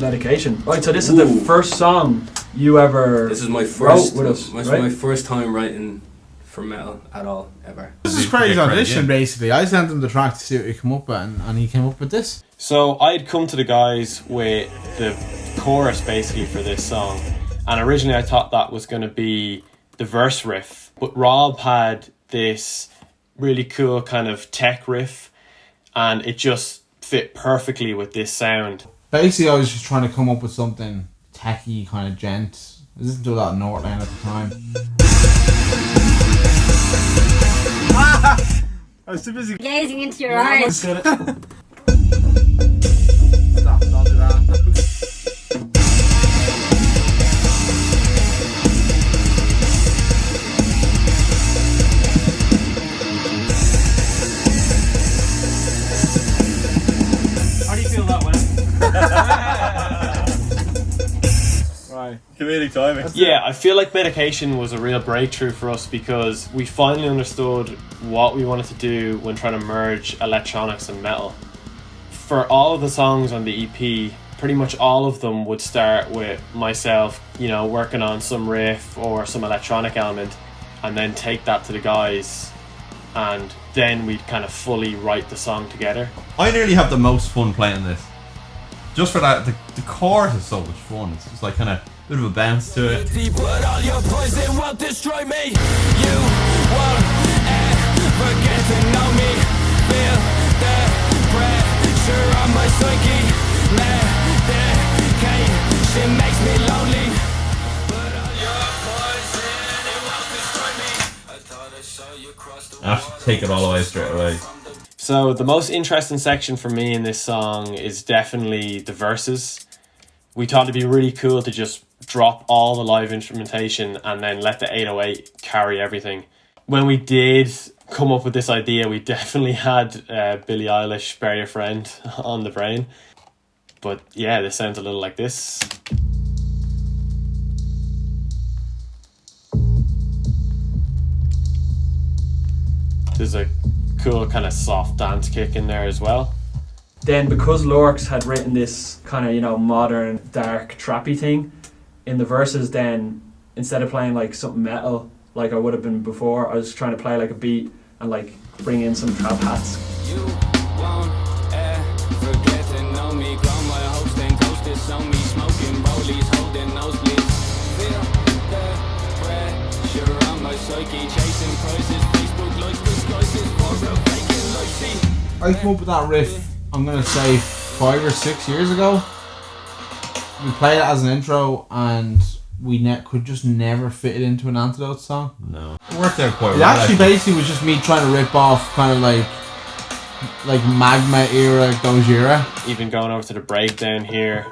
Medication. Right, so this is the first song you ever This is my first wrote with us, this right? is my first time writing for metal at all, ever. This is Craig's audition, basically. I sent him the track to see what he come up with, and he came up with this. So I'd come to the guys with the chorus basically for this song, and originally I thought that was going to be the verse riff, but Rob had this really cool kind of tech riff, and it just fit perfectly with this sound. Basically, I was just trying to come up with something techie, kind of gent. I listened to a lot of Northland at the time. I was too busy gazing into your eyes. Stop, don't do that. How do you feel that way? right. Comedic timing. Yeah, I feel like Medication was a real breakthrough for us because we finally understood what we wanted to do when trying to merge electronics and metal. For all of the songs on the EP, pretty much all of them would start with myself, working on some riff or some electronic element, and then take that to the guys, and then we'd kind of fully write the song together. I nearly have the most fun playing this. Just for that, the chorus is so much fun. It's just like kind of a bit of a bounce to it. But all your poison won't destroy me. You won't ever get to know me. Feel the pressure on my psyche. Medication makes me lonely. But all your poison, it won't destroy me. I thought I saw you cross the I have to take it all away straight away. So the most interesting section for me in this song is definitely the verses. We thought it'd be really cool to just drop all the live instrumentation and then let the 808 carry everything. When we did come up with this idea, we definitely had Billie Eilish, Bury Your Friend on the brain. But yeah, this sounds a little like this. There's a cool kind of soft dance kick in there as well. Then because Lorcs had written this kind of, modern, dark, trappy thing, in the verses then, instead of playing like something metal, like I would have been before, I was trying to play like a beat and like bring in some trap hats. You won't ever get to know me. Grow my hopes, then ghost this on me. Smoking rollies, holding nosebleeds. Feel the pressure on my psyche. Chasing prizes, Facebook likes disguises for real faking like see. I came up with that riff, I'm going to say 5 or 6 years ago. We played it as an intro and we could just never fit it into an Antidote song. No. It worked out quite It well. actually basically was just me trying to rip off kind of like Magma era, Gojira. Even going over to the breakdown here.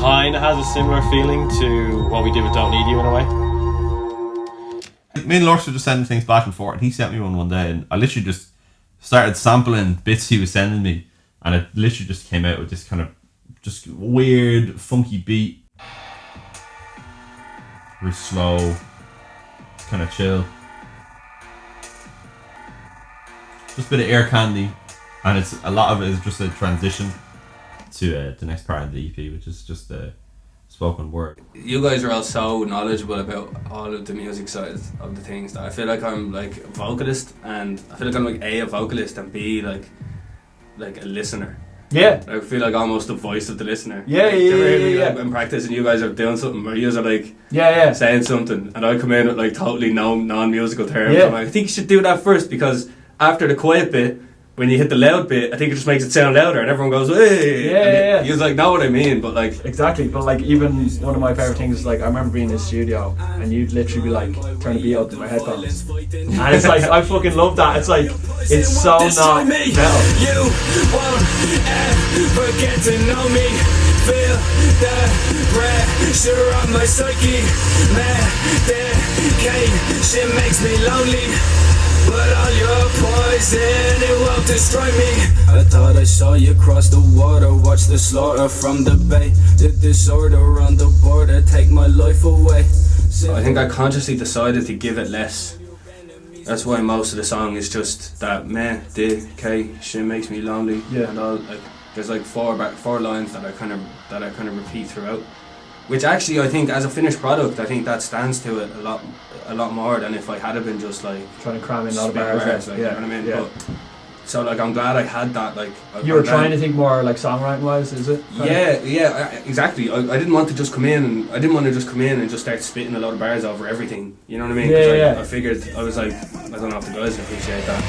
Kind of has a similar feeling to what we did with Don't Need You in a way. Me and Lorcan were just sending things back and forth, and he sent me one day, and I literally just started sampling bits he was sending me, and it literally just came out with this kind of just weird, funky beat. Very slow, kind of chill. Just a bit of Air Candy, and a lot of it is just a transition to the next part of the EP, which is just the spoken word. You guys are all so knowledgeable about all of the music sides of the things that I feel like I'm like a vocalist, and I feel like I'm like a vocalist and B like a listener. Yeah. I feel like almost the voice of the listener. Yeah, like, yeah. Like, in practice, and you guys are doing something, or you guys are like saying something, and I come in with like totally non-musical terms. Yeah. I'm like, I think you should do that first, because after the quiet bit, when you hit the loud bit, I think it just makes it sound louder, and everyone goes, hey! Yeah. You like, know what I mean, but like... Exactly, but like even one of my favourite things is like, I remember being in the studio, and you'd literally be like, turn the beat up to my headphones. And it's like, I fucking love that. It's like, it's so not metal. You won't ever get to know me. Feel the pressure on my psyche. Medication makes me lonely. But all your poison, it won't destroy me. I thought I saw you cross the water, watch the slaughter from the bay. The disorder on the border, take my life away. I think I consciously decided to give it less That's why most of the song is just that meh, decay, shit makes me lonely. Yeah. And all, like, there's like four lines that I kind of repeat throughout. Which actually, I think, as a finished product, I think that stands to it a lot more than if I had been just like trying to cram in a lot of spit bars. like, Yeah. you know what I mean? Yeah. But, so like, I'm glad I had that. Like, You were trying to think more like songwriting wise, is it? Exactly. I didn't want to just come in and just start spitting a lot of bars over everything. You know what I mean? Yeah. I figured, I was like, I don't know if the guys appreciate that.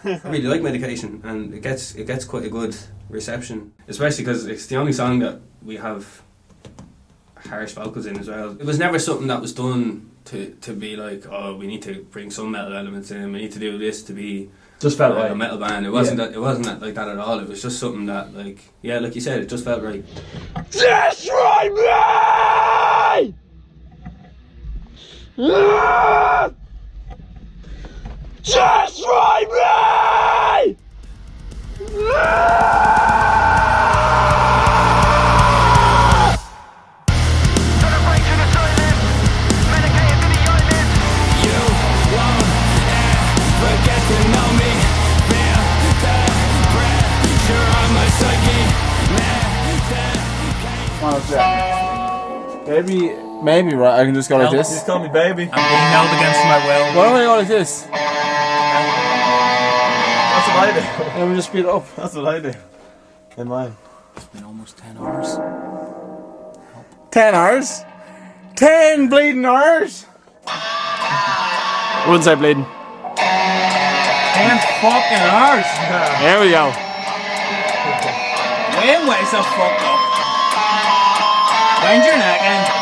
I really like Medication, and it gets quite a good reception, especially because it's the only song that we have harsh vocals in as well. It was never something that was done to be like, oh, we need to bring some metal elements in, we need to do this to be just felt like right. a metal band. It wasn't that. It wasn't that like that at all. It was just something that, like, yeah, like you said, it just felt right. Destroy me! Destroy me! Maybe right. I can just go like this. Just call me baby. I'm being held against my will. Why don't I go like this? That's what I do. Let me just speed it up. That's what I do. In mine. It's been almost 10 hours. 10 hours? 10 bleeding hours? I wouldn't say bleeding. 10 fucking hours. There we go. Way's a fuck up. Bend your neck and